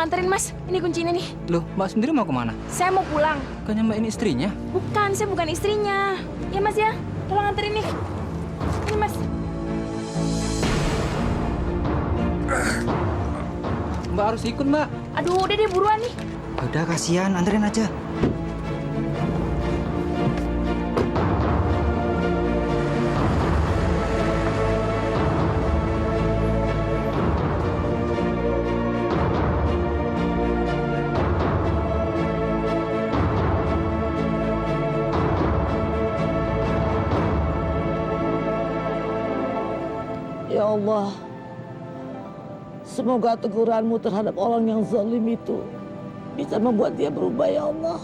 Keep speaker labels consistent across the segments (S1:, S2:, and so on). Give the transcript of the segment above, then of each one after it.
S1: anterin Mas. Ini kuncinya nih.
S2: Loh, Mbak sendiri mau kemana?
S1: Saya mau pulang.
S2: Bukannya Mbak ini istrinya?
S1: Bukan, saya bukan istrinya. Ya Mas ya, tolong anterin nih. Ini Mas.
S2: Mbak harus ikut, Mbak.
S1: Aduh, udah deh buruan nih.
S3: Udah kasihan, anterin aja.
S4: Ya Allah, semoga teguranmu terhadap orang yang zalim itu bisa membuat dia berubah, ya Allah.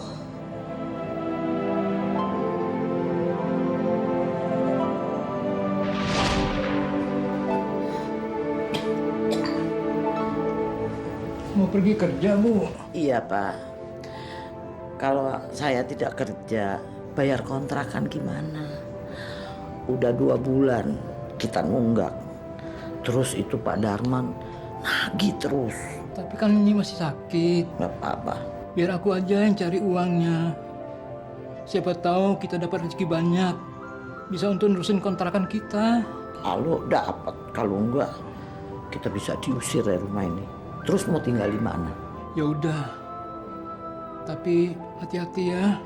S2: Mau pergi kerja, Bu?
S4: Iya, Pak. Kalau saya tidak kerja, bayar kontrakan gimana? Udah 2 bulan kita nunggak. Terus itu Pak Darman nagih terus.
S2: Tapi kan ini masih sakit.
S4: Gak apa-apa.
S2: Biar aku aja yang cari uangnya. Siapa tahu kita dapat rezeki banyak. Bisa untuk nerusin kontrakan kita.
S4: Kalau dapat, kalau enggak, kita bisa diusir dari rumah ini. Terus mau tinggal di mana?
S2: Ya udah. Tapi hati-hati ya.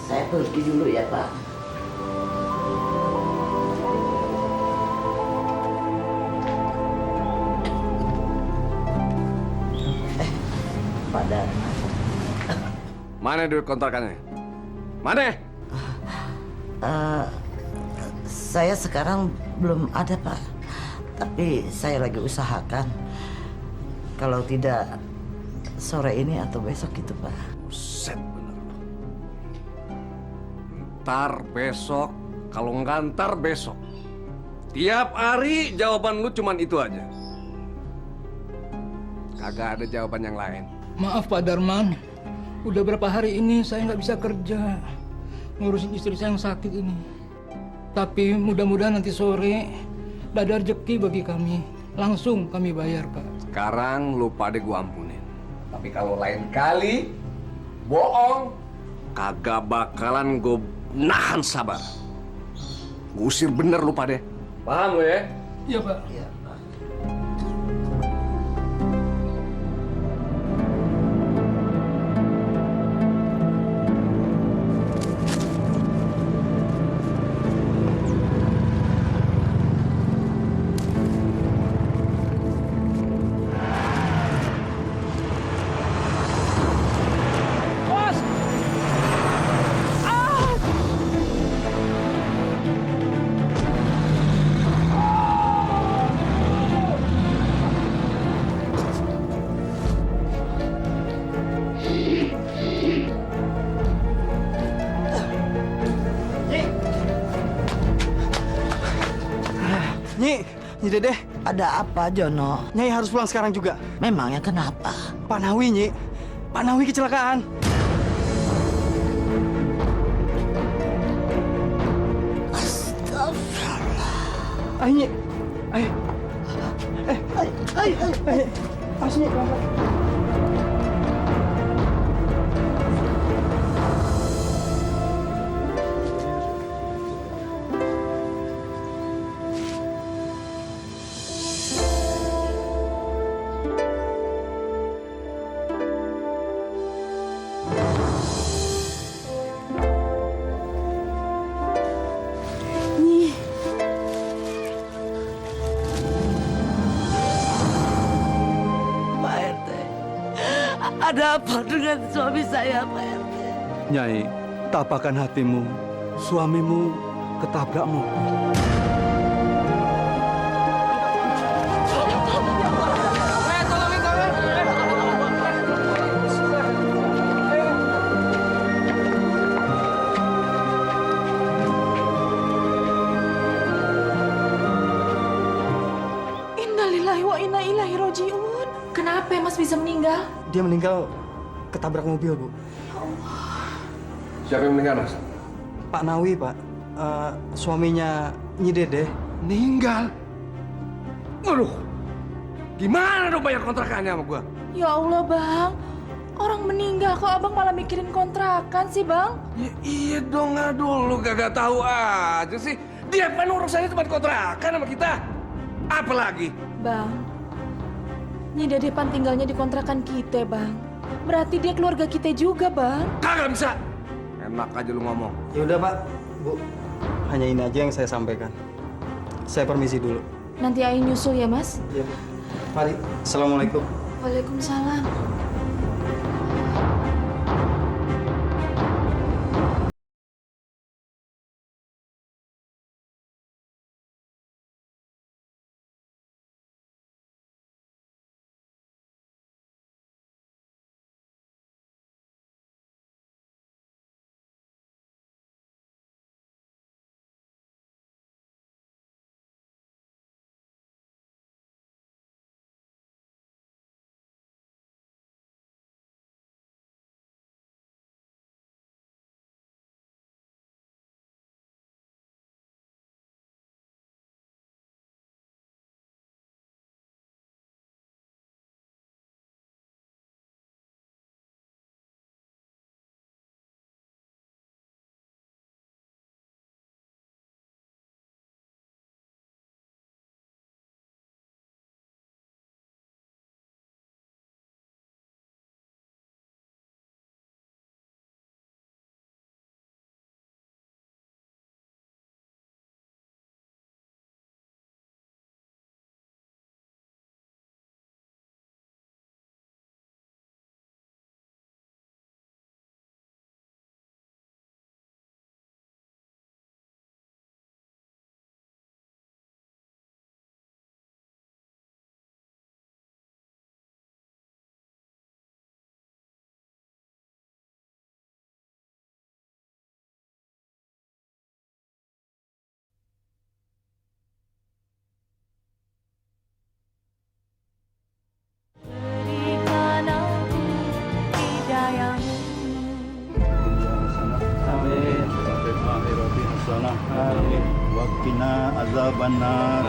S4: Saya pergi dulu ya, Pak. Pak Darman.
S5: Mana duit kontrakannya? Mana?
S4: Saya sekarang belum ada, Pak. Tapi saya lagi usahakan. Kalau tidak sore ini atau besok gitu, Pak.
S5: Set bener. Ntar besok, kalau nggak ntar besok. Tiap hari jawaban lu cuman itu aja. Kagak ada jawaban yang lain.
S2: Maaf Pak Darman. Udah berapa hari ini saya nggak bisa kerja. Ngurusin istri saya yang sakit ini. Tapi mudah-mudahan nanti sore ada rezeki bagi kami. Langsung kami bayar, Pak.
S5: Sekarang lu pada gua ampunin. Tapi kalau lain kali bohong, kagak bakalan gua nahan sabar. Gua usir bener lu pada. Paham lu ya?
S2: Iya, Pak.
S4: Iya, Pak.
S3: Nyi Dedeh,
S4: Ada apa, Jono?
S3: Nyai harus pulang sekarang juga.
S4: Memangnya kenapa?
S3: Pak Nawi, Nyi. Pak Nawi kecelakaan.
S4: Astagfirullah.
S3: Ayo, Nyi. Ayo.
S4: Ayo.
S3: Ayo. Ayo, Nyi.
S4: Pak RT, ada apa dengan suami saya, Pak RT?
S6: Nyai, tapakan hatimu. Suamimu ketabrak mobil.
S1: Innalillahi wa inna ilaihi rajiun. Kenapa Mas bisa meninggal?
S3: Dia meninggal ketabrak mobil, Bu.
S5: Siapa yang meninggal, Mas?
S3: Pak Nawi, Pak. Suaminya Nyi Dedeh.
S5: Meninggal? Waduh, gimana dong bayar kontrakannya sama gua?
S1: Ya Allah, Bang. Orang meninggal kok abang malah mikirin kontrakan sih, Bang?
S5: Ya iya dong, aduh, lu kagak tahu aja sih. Dia kan urusannya tempat kontrakan sama kita. Apalagi?
S1: Bang, Nyi Dede pan tinggalnya di kontrakan kita, Bang. Berarti dia keluarga kita juga, Bang.
S5: Kagak bisa. Enak aja lu ngomong.
S3: Ya udah Pak, Bu. Hanya ini aja yang saya sampaikan. Saya permisi dulu.
S1: Nanti Aing nyusul ya, Mas.
S3: Iya, Bu. Mari. Assalamualaikum.
S1: Waalaikumsalam.
S7: Wakina azabannar.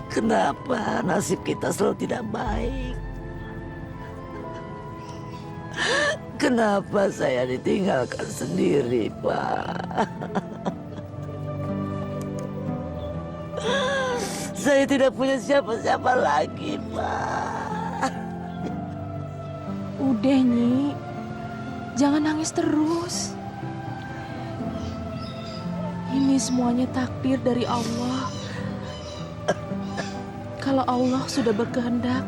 S4: Kenapa nasib kita selalu tidak baik? Kenapa saya ditinggalkan sendiri, Pak? Saya tidak punya siapa-siapa lagi, Pak.
S1: Udah, Nyi. Jangan nangis terus. Ini semuanya takdir dari Allah. Kalau Allah sudah berkehendak,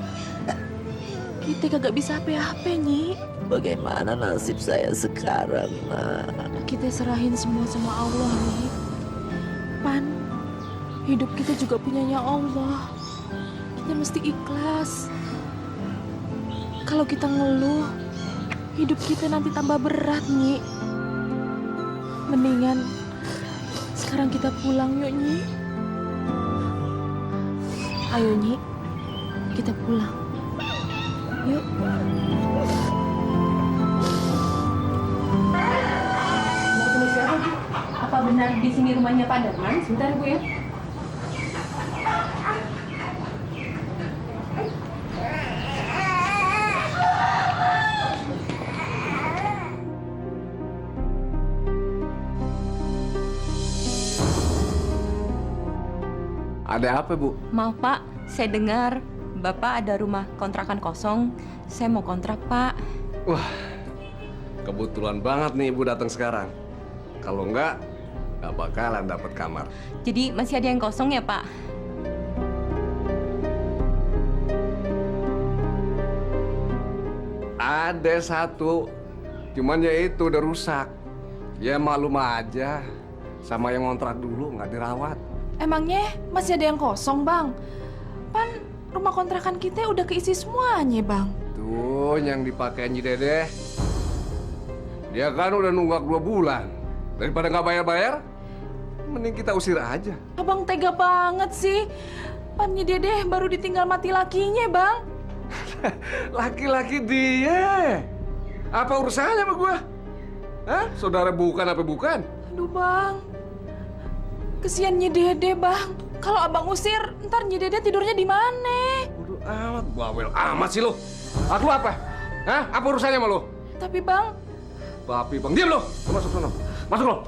S1: kita kagak bisa apa-apa, Nyi.
S4: Bagaimana nasib saya sekarang, Nak?
S1: Kita serahin semua sama Allah, Nyi. Pan, hidup kita juga punyanya Allah. Kita mesti ikhlas. Kalau kita ngeluh, hidup kita nanti tambah berat, Nyi. Mendingan sekarang kita pulang yuk, Nyi. Ayo, Nyi. Kita pulang. Yuk.
S8: Mau ketemu siapa, Bu? Apa benar di sini rumahnya Pak Darman? Sebentar, Bu ya.
S5: Ada apa, Bu?
S8: Maaf, Pak. Saya dengar Bapak ada rumah kontrakan kosong. Saya mau kontrak, Pak.
S5: Wah, kebetulan banget nih Ibu datang sekarang. Kalau enggak bakalan dapat kamar.
S8: Jadi masih ada yang kosong ya, Pak?
S5: Ada satu, cuman ya itu udah rusak. Ya maklum aja, sama yang ngontrak dulu nggak dirawat.
S1: Emangnya masih ada yang kosong, Bang? Pan rumah kontrakan kita udah keisi semuanya, Bang.
S5: Tuh yang dipakai Nyi Dede. Dia kan udah nunggak 2 bulan. Daripada nggak bayar-bayar, mending kita usir aja.
S1: Abang tega banget sih. Pan Nyi Dede baru ditinggal mati lakinya, Bang.
S5: Laki-laki dia. Apa urusannya sama gua? Hah? Saudara bukan apa bukan?
S1: Aduh bang, kesian Nyi Dede bang. Kalau abang usir, ntar Nyi Dede tidurnya di mana?
S5: Bodoh amat, bawel amat sih lo. Aku apa? Hah? Apa urusannya sama lo?
S1: Tapi bang,
S5: Bang, diam lo. Lo masuk sana. Masuk lo.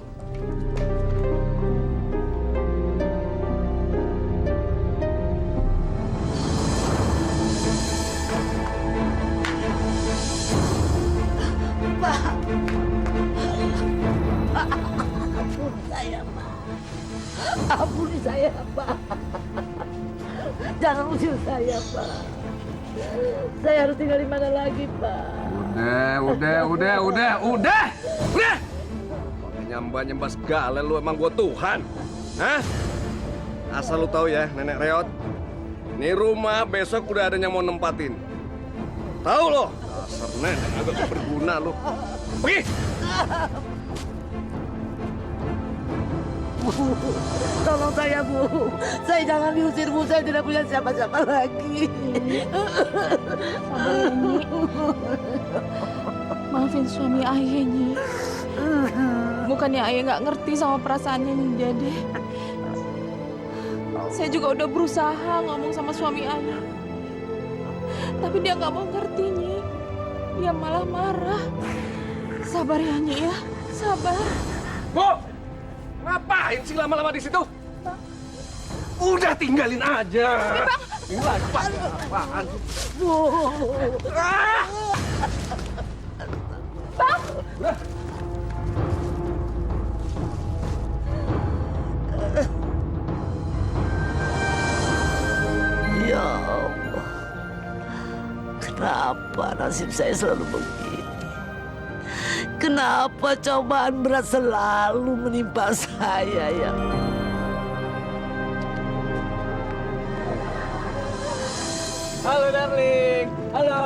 S4: Ampuni saya, Pak. Jangan usir saya, Pak. Saya harus tinggal di mana lagi, Pak?
S5: Udah. Pakai nyembah segala lu emang gua Tuhan. Hah? Asal lu tahu ya, Nenek Reot. Nih rumah besok udah ada yang mau nempatin. Tahu lo? Dasar nenek agak berguna lu. Pergi.
S4: Bu, tolong saya, Bu. Saya jangan diusir, Bu. Saya tidak punya siapa-siapa lagi.
S1: sabar ya Nyi. Maafin suami ayah Nyi. Bukannya ayah nggak ngerti sama perasaannya Nyi Dede. Saya juga udah berusaha ngomong sama suami ayah. Tapi dia nggak mau ngerti Nyi. Dia malah marah. Sabar ya Nyi ya, sabar.
S5: Bu! Ngapain sih lama-lama di situ? Udah tinggalin aja. Apaan?
S4: Bu.
S5: Ah!
S1: Bang!
S4: Ya Allah. Kenapa nasib saya selalu begini? Kenapa cobaan berat selalu menimpa saya ya?
S2: Halo darling. Halo.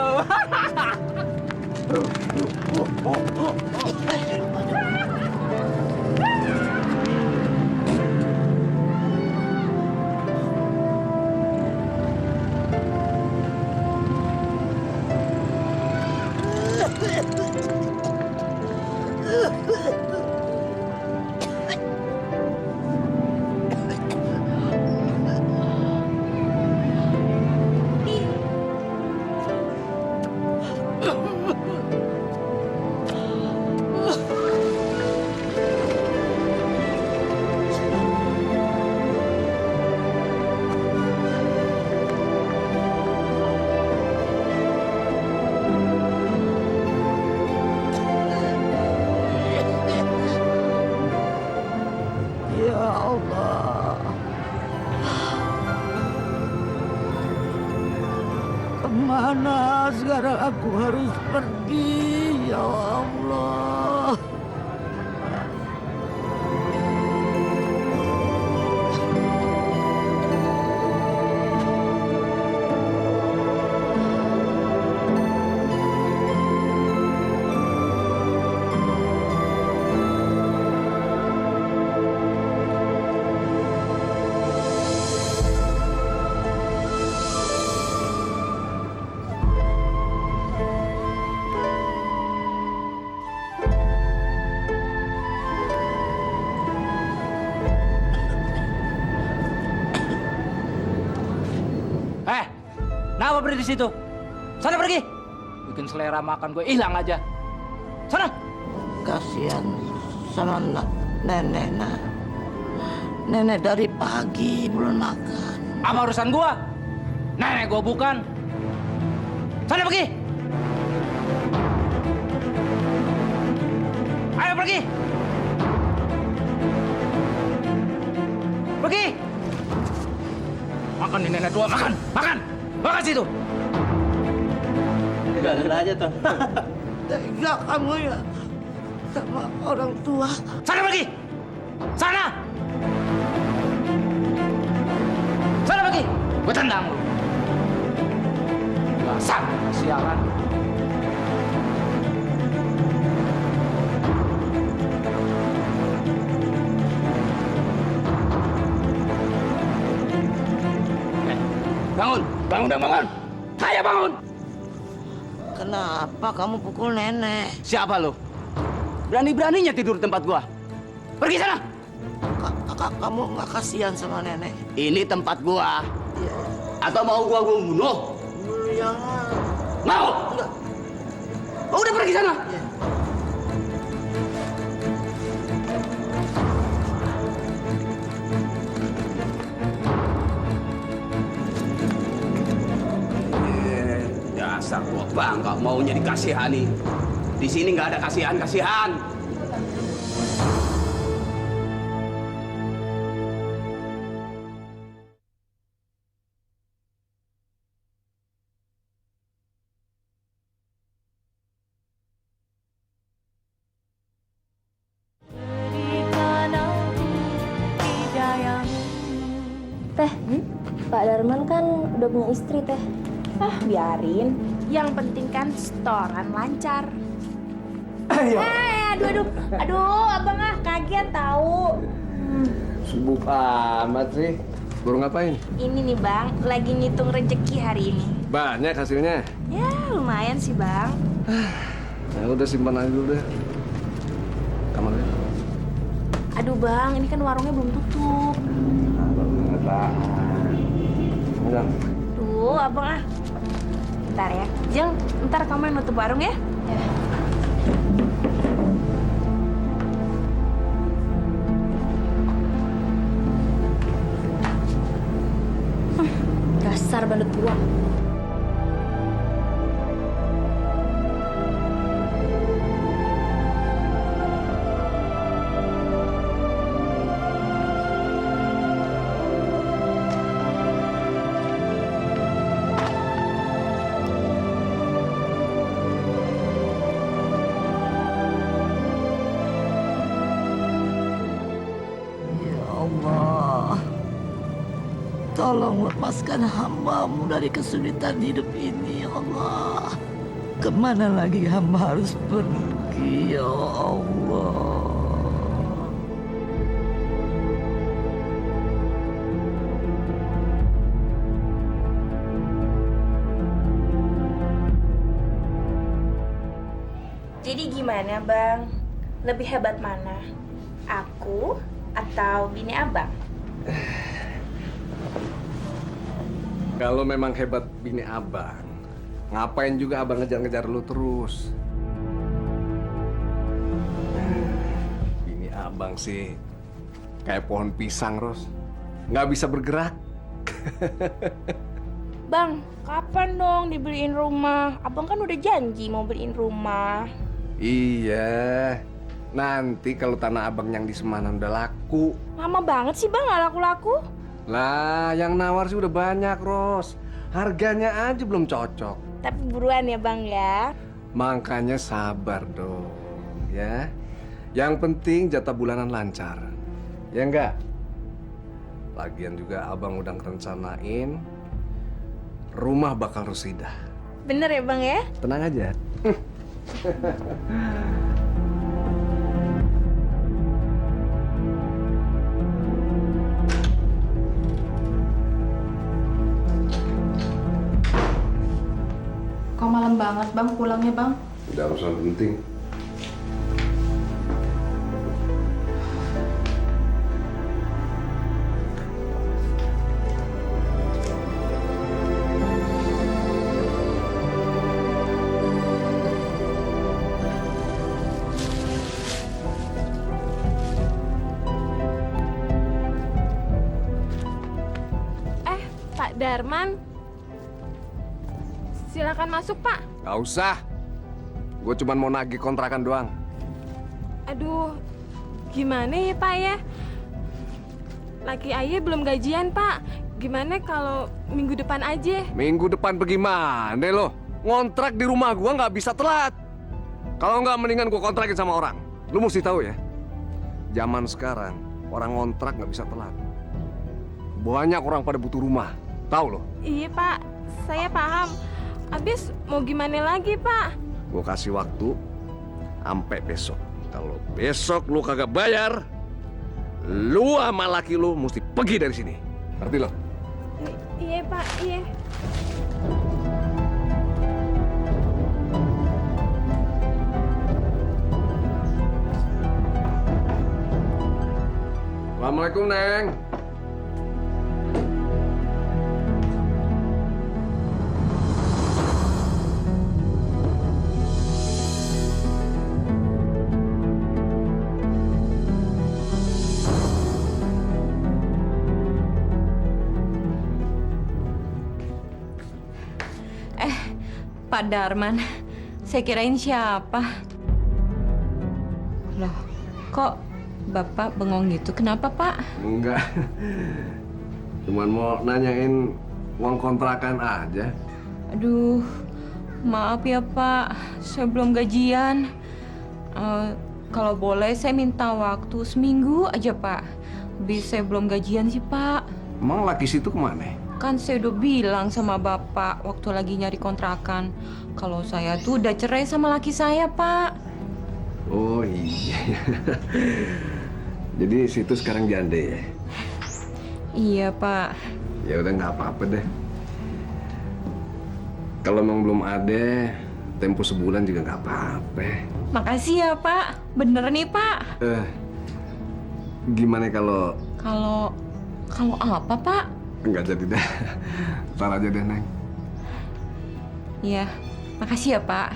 S4: Ya Allah. Kemana sekarang aku harus pergi? Ya Allah.
S2: Kenapa berhenti di situ? Sana pergi. Bikin selera makan gue hilang aja. Sana.
S4: Kasihan sama nenek, nak. Nenek dari pagi belum makan.
S2: Apa urusan gua? Nenek gua bukan. Sana pergi. Ayo pergi. Pergi. Makan nih nenek tua, makan. Makan. Makan situ.
S3: Tinggalin aja tuh.
S4: Tega kamu ya sama orang tua.
S2: Sana pergi. Sana. Sana pergi. Gue tendang lu. Dasar sialan. Bangun. Bangun dan bangun.
S5: Saya bangun!
S4: Kenapa kamu pukul nenek?
S5: Siapa lo? Berani-beraninya tidur di tempat gua. Pergi sana!
S4: Kamu nggak kasihan sama nenek?
S5: Ini tempat gua. Atau mau gua bunuh?
S4: Jangan.
S5: Mau?
S4: Enggak.
S5: Oh, udah pergi sana! Dasar tua bangka maunya dikasihani. Di sini nggak ada kasihan-kasihan.
S9: Teh, Pak Darman kan udah punya istri, Teh.
S1: Ah, biarin. Yang penting kan setoran lancar. Aduh, abang kaget tahu.
S5: Sibuk amat sih. Baru ngapain?
S1: Ini nih bang, lagi ngitung rezeki hari ini.
S5: Banyak hasilnya.
S1: Ya lumayan sih bang.
S5: Ya udah simpan aja dulu deh. Kamarnya.
S1: Aduh bang, ini kan warungnya belum tutup.
S5: Enggak.
S1: Tuh abang Ntar ya, Jeng, ntar kamu yang nutup warung ya. Ya.
S9: Dasar bandut buang.
S4: Allah, tolong lepaskan hamba-Mu dari kesulitan hidup ini, ya Allah. Kemana lagi hamba harus pergi, ya Allah.
S1: Jadi gimana bang? Lebih hebat mana? Aku atau bini abang?
S5: Kalau memang hebat bini abang, ngapain juga abang ngejar-ngejar lu terus? Bini abang sih kayak pohon pisang, Ros. Nggak bisa bergerak.
S1: Bang, kapan dong dibeliin rumah? Abang kan udah janji mau beliin rumah.
S5: Iya, nanti kalau tanah abang yang di Semanan udah laku.
S1: Lama banget sih bang, gak laku-laku.
S5: Lah, yang nawar sih udah banyak, Ros. Harganya aja belum cocok.
S1: Tapi buruan ya bang ya.
S5: Makanya sabar dong, ya. Yang penting jatah bulanan lancar. Ya enggak? Lagian juga abang udah ngerencanain rumah bakal Rosida.
S1: Bener ya bang ya?
S5: Tenang aja.
S1: Kok malam banget bang pulangnya bang?
S5: Udah urusan penting.
S8: Pak Darman, silakan masuk Pak.
S5: Gak usah. Gue cuma mau nagih kontrakan doang.
S8: Aduh, gimana ya Pak ya? Laki ayah belum gajian Pak. Gimana kalau minggu depan aja?
S5: Minggu depan bagaimana lo? Ngontrak di rumah gua nggak bisa telat. Kalau nggak mendingan gua kontrakin sama orang. Lu mesti tahu ya. Zaman sekarang orang ngontrak nggak bisa telat. Banyak orang pada butuh rumah. Tahu lo?
S8: Iya Pak, saya paham. Habis mau gimana lagi Pak?
S5: Gua kasih waktu sampai besok. Kalau besok lu kagak bayar, lu sama laki lu mesti pergi dari sini. Ngerti lo?
S8: Iya Pak, iya.
S5: Assalamualaikum, Neng.
S10: Pak Darman, saya kirain siapa? Loh, kok Bapak bengong gitu? Kenapa, Pak?
S5: Enggak. Cuman mau nanyain uang kontrakan aja.
S10: Aduh, maaf ya, Pak. Saya belum gajian. Kalau boleh, saya minta waktu seminggu aja, Pak. Habis saya belum gajian sih, Pak.
S5: Emang laki situ kemana?
S10: Kan saya udah bilang sama Bapak waktu lagi nyari kontrakan. Kalau saya tuh udah cerai sama laki saya, Pak.
S5: Oh iya. Jadi situ sekarang janda ya?
S10: Iya, Pak.
S5: Ya udah nggak apa-apa deh. Kalau emang belum ada, tempo sebulan juga nggak apa-apa.
S10: Makasih ya, Pak. Bener nih, Pak.
S5: Gimana kalau...
S10: Kalau apa, Pak?
S5: Nggak jadi deh. Ntar aja deh, Neng.
S10: Iya, makasih ya, Pak.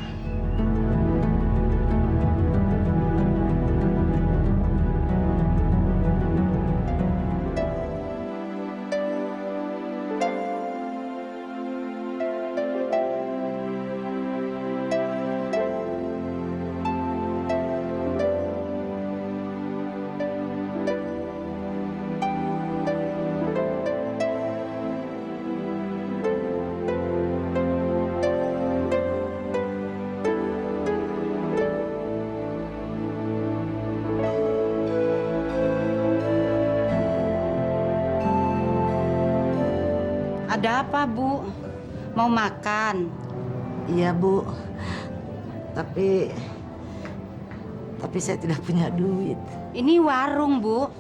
S11: Ada apa, Bu? Mau makan?
S4: Iya, Bu. Tapi saya tidak punya duit.
S11: Ini warung, Bu.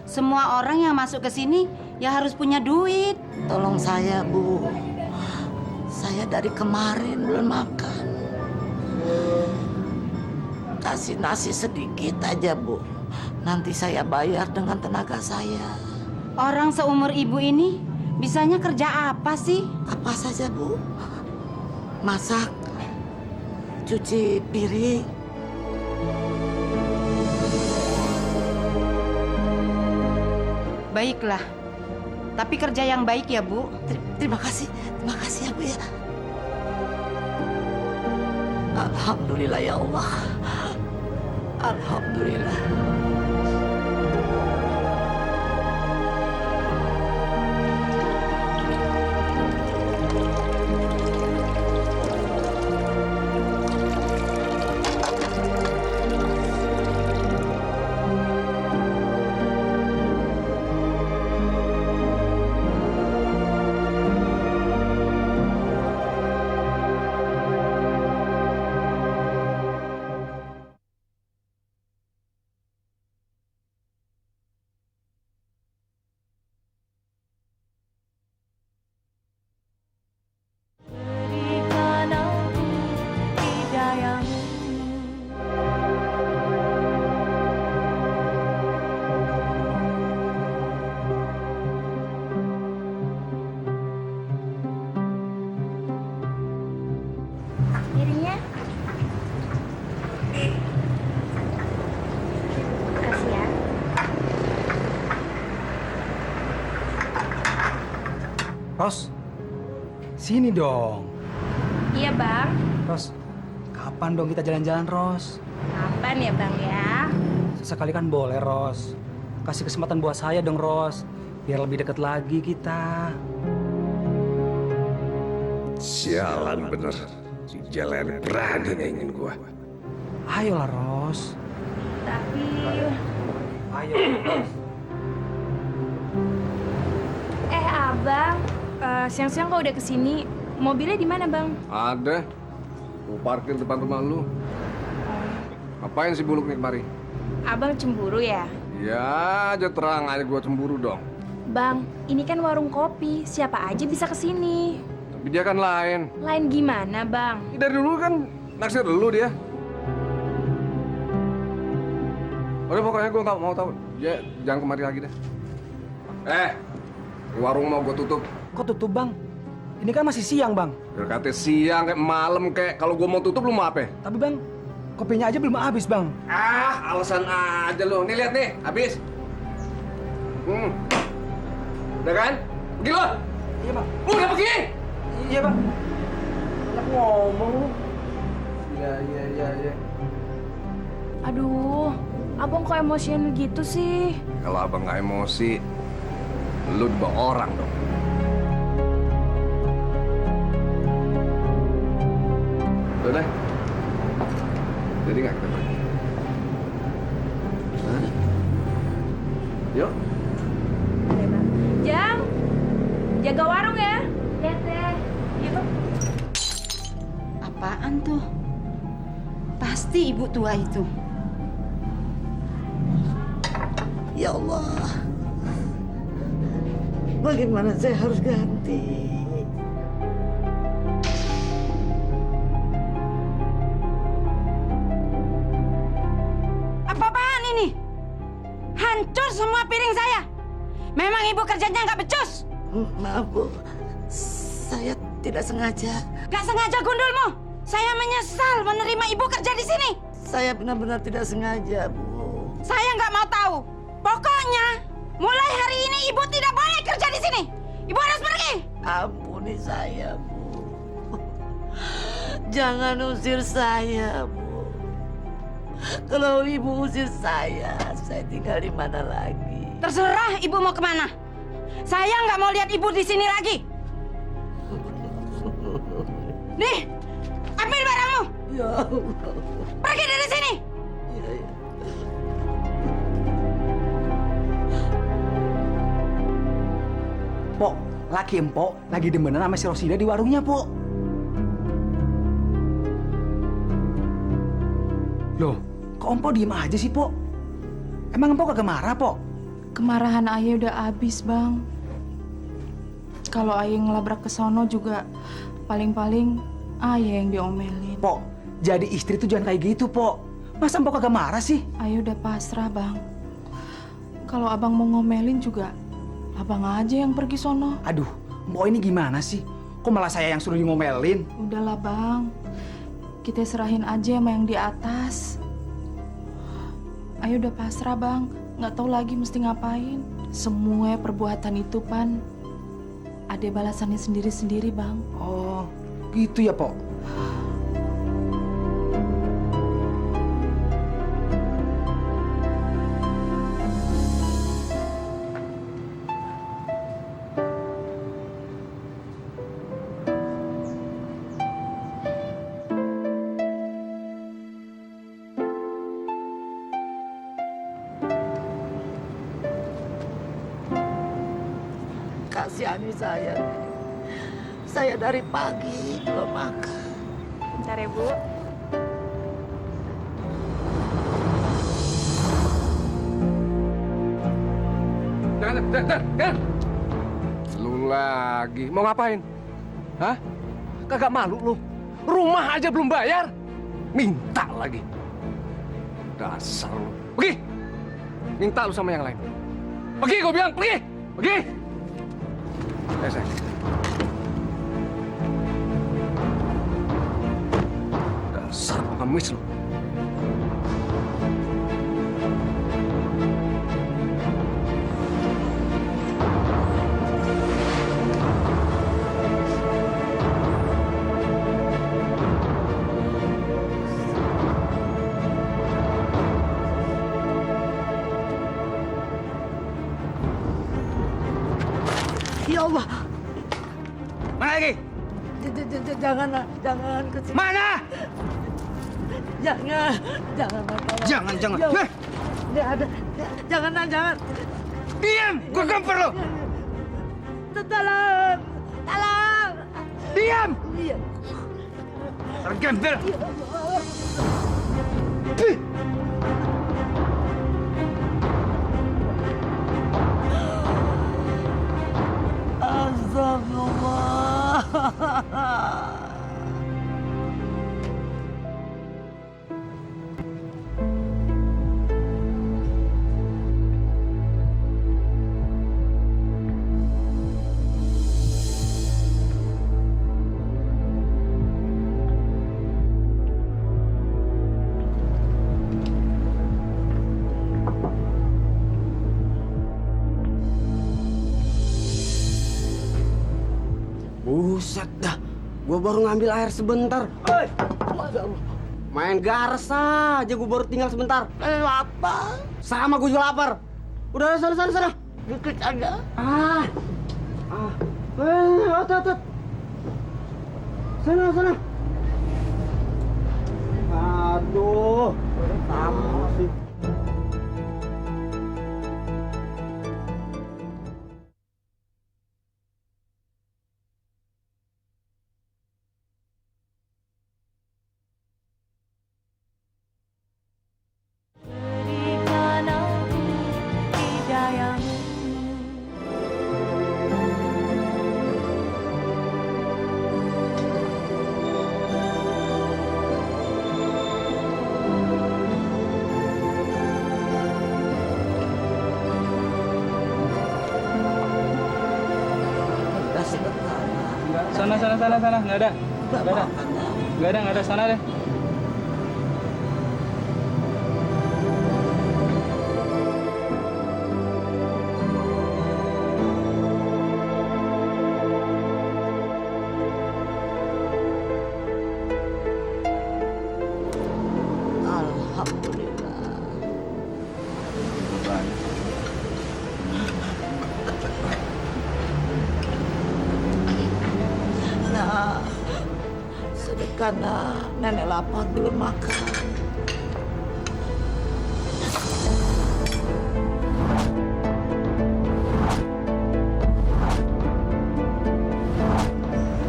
S11: Semua orang yang masuk ke sini ya harus punya duit.
S4: Tolong saya, Bu. Saya dari kemarin belum makan. Kasih nasi sedikit aja, Bu. Nanti saya bayar dengan tenaga saya.
S11: Orang seumur Ibu ini bisanya kerja apa sih?
S4: Apa saja, Bu? Masak, cuci piring.
S11: Baiklah. Tapi kerja yang baik ya, Bu.
S4: Terima kasih ya, Bu ya. Alhamdulillah ya Allah. Alhamdulillah.
S9: Piringnya. Makasih ya.
S2: Ros, sini dong.
S9: Iya, Bang.
S2: Ros, kapan dong kita jalan-jalan, Ros?
S9: Kapan ya, Bang ya?
S2: Sesekali kan boleh, Ros. Kasih kesempatan buat saya dong, Ros. Biar lebih dekat lagi kita.
S5: Sialan bener. Si Jalen berani ingin gua.
S2: Ayolah, Ros.
S9: Tapi
S2: Ayo, Ros.
S9: Abang, siang-siang kau udah kesini, mobilnya di mana, Bang?
S5: Ada. Gua parkir depan rumah lu. Ngapain si Buluk nih kemari?
S9: Abang cemburu ya?
S5: Ya, aja terang aja gua cemburu dong.
S9: Bang, ini kan warung kopi, siapa aja bisa kesini.
S5: Tapi dia kan lain.
S9: Lain gimana, Bang?
S5: Dari dulu kan naksir lu dia. Udah pokoknya gue nggak mau tahu. Ya, jangan kemari lagi deh. Warung mau gue tutup.
S3: Kok tutup, Bang? Ini kan masih siang, Bang.
S5: Katanya siang kayak malam kayak. Kalau gue mau tutup lu mau apa?
S3: Tapi, Bang, kopinya aja belum habis, Bang.
S5: Alasan aja lu. Nih lihat nih, habis. Udah kan? Pergi lu.
S3: Iya, Bang.
S5: Udah pergi.
S3: Iya, Bang.
S5: Enak ngomong lu. Iya.
S9: Aduh, abang kok emosian gitu sih?
S5: Kalau abang nggak emosi, lu dibawa orang dong. Udah. Jadi nggak kita pergi? Hah? Yuk.
S9: Jang, jaga warung ya. Ya, Teh. Iya, Bang.
S11: Apaan tuh? Pasti ibu tua itu.
S4: Ya Allah, bagaimana saya harus ganti?
S11: Apa-apaan ini? Hancur semua piring saya. Memang ibu kerjanya nggak becus.
S4: Maaf Bu, saya tidak sengaja.
S11: Nggak sengaja gundulmu. Saya menyesal menerima ibu kerja di sini.
S4: Saya benar-benar tidak sengaja Bu.
S11: Saya nggak mau tahu. Pokoknya, mulai hari ini ibu tidak boleh kerja di sini. Ibu harus pergi.
S4: Ampuni saya Bu. Jangan usir saya Bu. Kalau ibu usir saya tinggal di mana lagi?
S11: Terserah ibu mau kemana. Saya nggak mau lihat ibu di sini lagi. Nih, ambil barangmu.
S4: Ya Allah.
S11: Pergi dari sini.
S4: Ya.
S3: Pok, laki empok lagi demenan sama si Rosida di warungnya, Pok. Loh, kok empok diem aja sih, Pok? Emang empok kagak marah, Pok?
S1: Kemarahan ayah udah habis, Bang. Kalau ayah ngelabrak ke sono juga paling-paling ayah yang diomelin.
S3: Pok, jadi istri tuh jangan kayak gitu, Pok. Masa empok kagak marah sih?
S1: Ayah udah pasrah, Bang. Kalau abang mau ngomelin juga, abang aja yang pergi sono.
S3: Aduh, empok ini gimana sih? Kok malah saya yang suruh ngomelin?
S1: Udahlah, Bang. Kita serahin aja sama yang di atas. Ayah udah pasrah, Bang. Nggak tahu lagi mesti ngapain. Semua perbuatan itu, Pan, ada balasannya sendiri-sendiri, Bang.
S3: Oh, gitu ya, Pok?
S4: Kasihani saya. Saya dari pagi belum makan.
S8: Bentar ya, Bu.
S5: Jangan. Lu lagi. Mau ngapain? Hah? Kagak malu lu? Rumah aja belum bayar. Minta lagi. Dasar lu. Pergi. Minta lu sama yang lain. Pergi, gue bilang. Pergi. Pergi. Sayang. Dasar pengemis lu.
S4: Ya Allah.
S3: Mana lagi?
S4: Jangan ke sini.
S3: Mana?
S4: Jangan.
S3: Jangan.
S4: Ya, nggak ada. Jangan.
S3: Diam! Gue gampar lo!
S4: Tolong.
S3: Diam!
S4: Iya.
S3: Tergempel!
S4: Astagfirullah.
S3: Buset dah. Gua baru ngambil air sebentar. Main gares aja, gua baru tinggal sebentar. Lapar. Sama gua juga lapar. Udah sana. Dikit aja. Otot. Sana. Aduh. Lama sih.
S4: Kasih bekal.
S2: Sana. Nggak ada. Nggak ada. Sana deh.
S4: Alhamdulillah. Nah, sedekah nah, nenek lapar belum makan.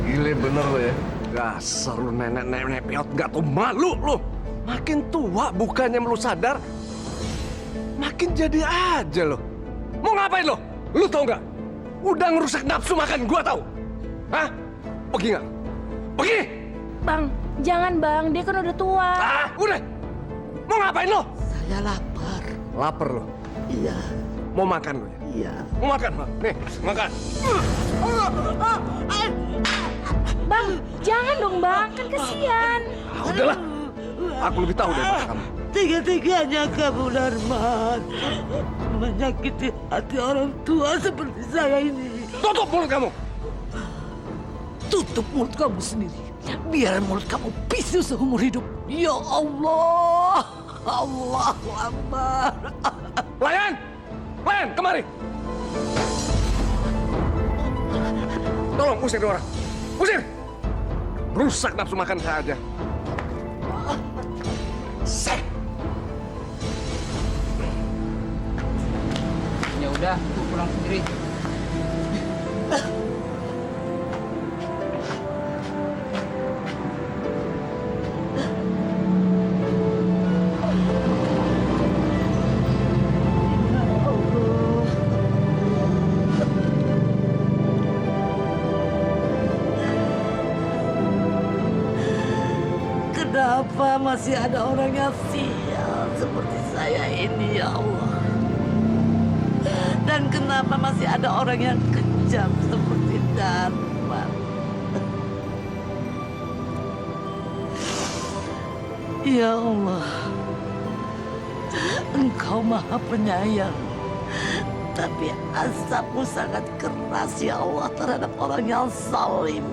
S5: Gile bener lo ya. Dasar lu nenek-nenek peot gak tau malu lu. Makin tua bukannya lu sadar, makin jadi aja lo. Mau ngapain lo? Lu tau nggak? Udah ngerusak nafsu makan gua tau. Hah? Pergi nggak? Pergi!
S9: Bang, jangan bang, dia kan udah tua.
S5: Udah. Mau ngapain lo?
S4: Saya lapar.
S5: Lapar lo?
S4: Iya.
S5: Mau makan lo ya?
S4: Iya.
S5: Mau makan, Pak? Nih, makan.
S9: Bang, jangan dong bang, kan kesian.
S5: Udahlah. Aku lebih tahu daripada kamu.
S4: Tiga-tiganya kamu, Darman. Menyakiti hati orang tua seperti saya ini.
S5: Tutup mulut kamu.
S4: Tutup mulut kamu sendiri. Biar mulut kamu bisu seumur hidup. Ya Allah. Allahu Akbar.
S5: Layan! Layan, kemari. Tolong usir dia orang. Usir! Rusak nafsu makan saya aja.
S2: Ya udah, aku pulang sendiri.
S4: Kenapa masih ada orang yang sial seperti saya ini, ya Allah? Dan kenapa masih ada orang yang kejam seperti Darman? Ya Allah, Engkau Maha Penyayang, tapi azabmu sangat keras, ya Allah, terhadap orang yang zalim.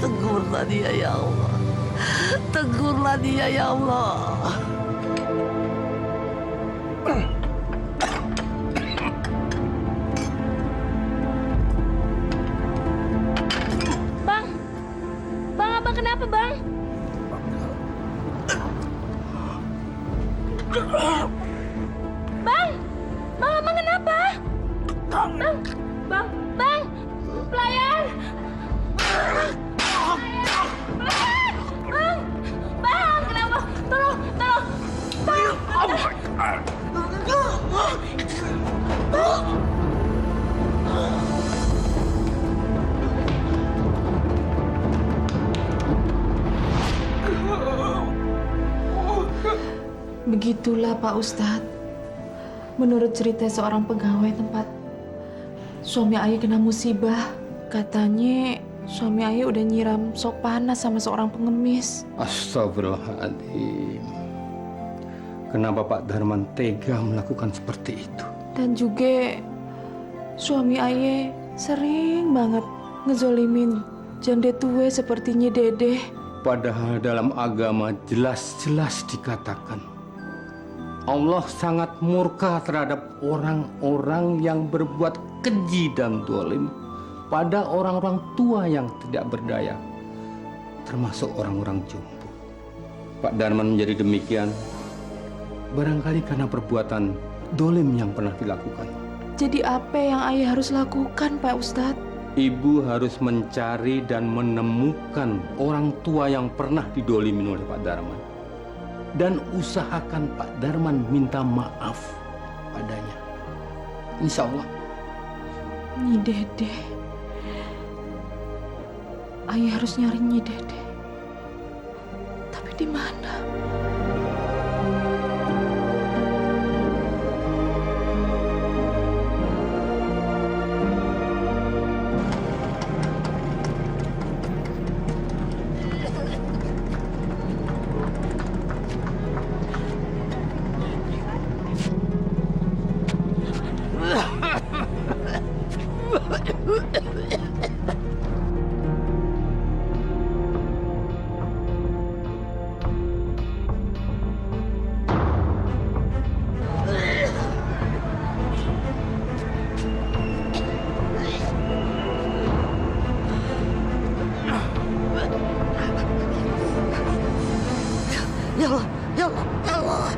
S4: Tegurlah dia, ya Allah. Tegurlah dia, ya Allah.
S9: Bang, abang kenapa bang? Bang, abang kenapa? Bang, pelayan. Bang, kenapa? Tolong.
S1: Begitulah Pak Ustadz. Menurut cerita seorang pegawai tempat suami ayah kena musibah, katanya suami ayah udah nyiram sok panas sama seorang pengemis.
S6: Astagfirullahaladzim. Kenapa Pak Darman tega melakukan seperti itu?
S1: Dan juga suami ayah sering banget ngezolimin jande tue seperti Nyi Dede.
S6: Padahal dalam agama jelas-jelas dikatakan Allah sangat murka terhadap orang-orang yang berbuat keji dan dolim pada orang-orang tua yang tidak berdaya, termasuk orang-orang jompo. Pak Darman menjadi demikian barangkali karena perbuatan dolim yang pernah dilakukan.
S1: Jadi apa yang ayah harus lakukan, Pak Ustadz?
S6: Ibu harus mencari dan menemukan orang tua yang pernah didolimin oleh Pak Darman. Dan usahakan Pak Darman minta maaf padanya. Insya Allah.
S1: Nyi Dede. Ayah harus nyari Nyi Dede. Tapi di mana?
S4: Ya Allah, ya Allah, ya Allah.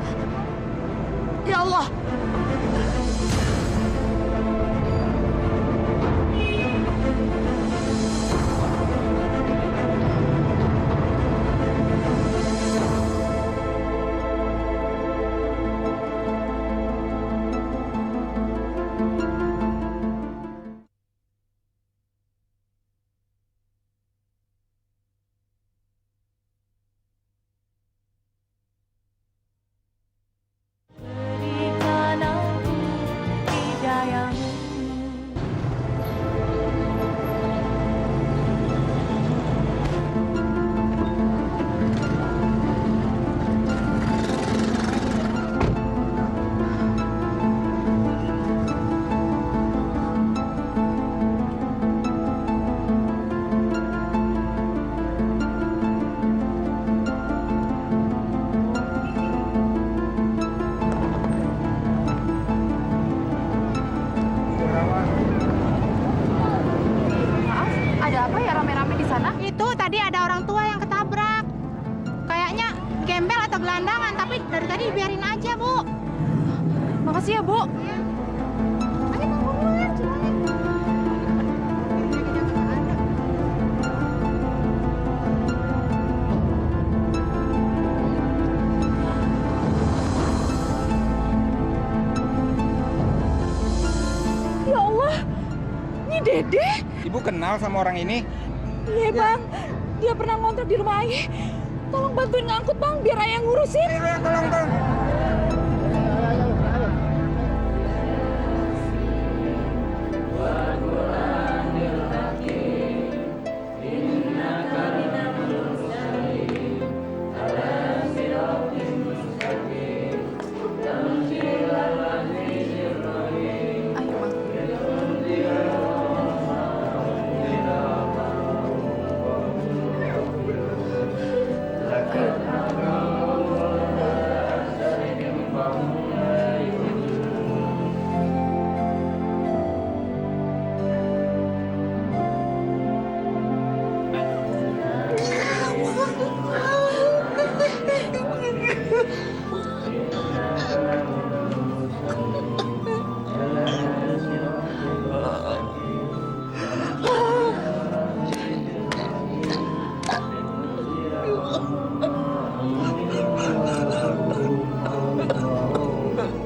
S4: Ya Allah.
S11: Ada apa ya rame-rame di sana? Itu tadi ada orang tua yang ketabrak. Kayaknya gembel atau gelandangan, tapi dari tadi biarin aja, Bu.
S1: Makasih ya, Bu.
S11: Ayo, Bang, buruan, semuanya.
S1: Ya Allah, Nyi Dede.
S3: Ibu kenal sama orang ini?
S1: Iya, Bang. Dia pernah ngontrak di rumah ayah. Tolong bantuin ngangkut, Bang, biar ayah ngurusin.
S3: Ayo, tolong.
S1: Ayo, Bang.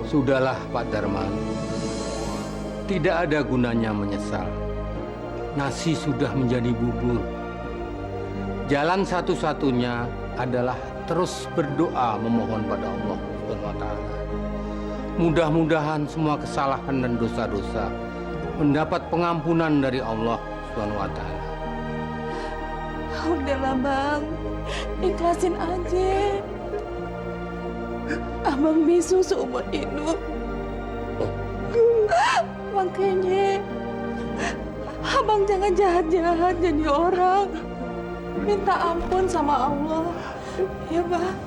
S6: Sudahlah Pak Darman. Tidak ada gunanya menyesal. Nasi sudah menjadi bubur. Jalan satu-satunya adalah terus berdoa memohon pada Allah SWT. Mudah-mudahan semua kesalahan dan dosa-dosa mendapat pengampunan dari Allah SWT.
S1: Udahlah, Bang. Ikhlasin aja. Abang bisu seumur hidup. Makanya Abang jangan jahat-jahat jadi orang. Minta ampun sama Allah. Ya, Bang.